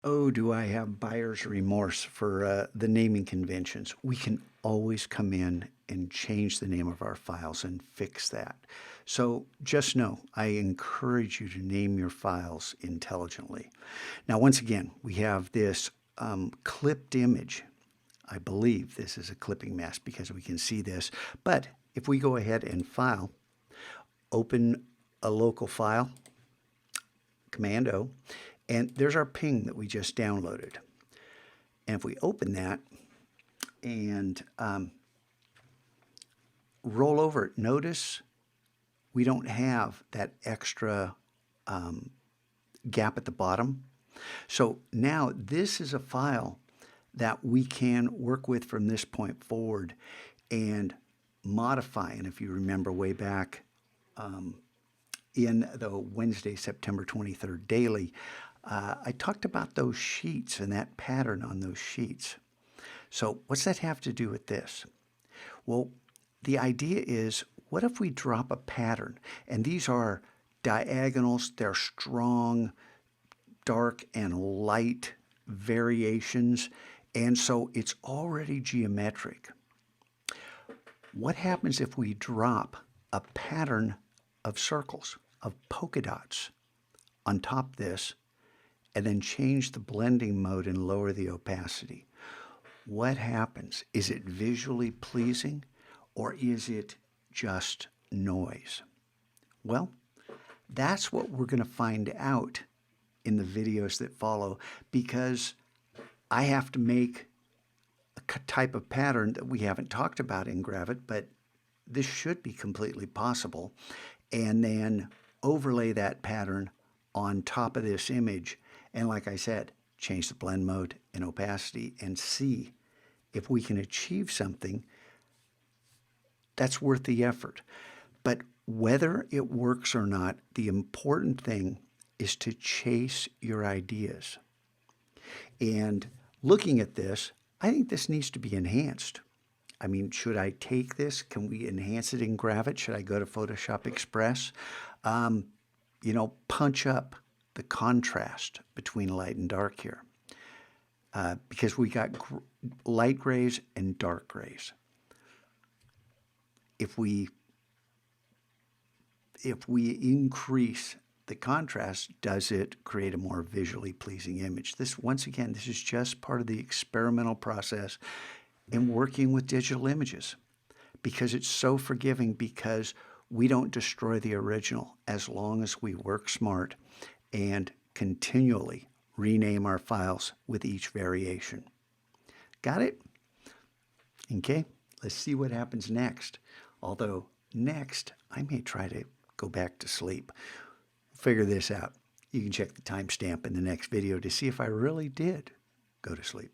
Oh, do I have buyer's remorse for the naming conventions? We can always come in and change the name of our files and fix that. So just know, I encourage you to name your files intelligently. Now, once again, we have this clipped image. I believe this is a clipping mask because we can see this. But if we go ahead and file, open a local file, Command O, and there's our ping that we just downloaded. And if we open that and roll over it, notice we don't have that extra gap at the bottom. So now this is a file that we can work with from this point forward and modify. And if you remember way back in the Wednesday, September 23rd daily, I talked about those sheets and that pattern on those sheets. So what's that have to do with this? Well, the idea is, what if we drop a pattern? And these are diagonals. They're strong, dark, and light variations. And so it's already geometric. What happens if we drop a pattern of circles, of polka dots on top of this, and then change the blending mode and lower the opacity? What happens? Is it visually pleasing, or is it just noise? Well, that's what we're going to find out in the videos that follow, because I have to make a type of pattern that we haven't talked about in Gravit, but this should be completely possible, and then overlay that pattern on top of this image, and like I said, change the blend mode and opacity and see if we can achieve something that's worth the effort. But whether it works or not, the important thing is to chase your ideas. And looking at this, I think this needs to be enhanced. I mean, should I take this? Can we enhance it in Gravit? Should I go to Photoshop Express? Punch up the contrast between light and dark here. Because we got light grays and dark grays. If we increase the contrast, does it create a more visually pleasing image? Once again, this is just part of the experimental process in working with digital images, because it's so forgiving, because we don't destroy the original as long as we work smart and continually rename our files with each variation. Got it? Okay, let's see what happens next. Although next, I may try to go back to sleep. Figure this out. You can check the timestamp in the next video to see if I really did go to sleep.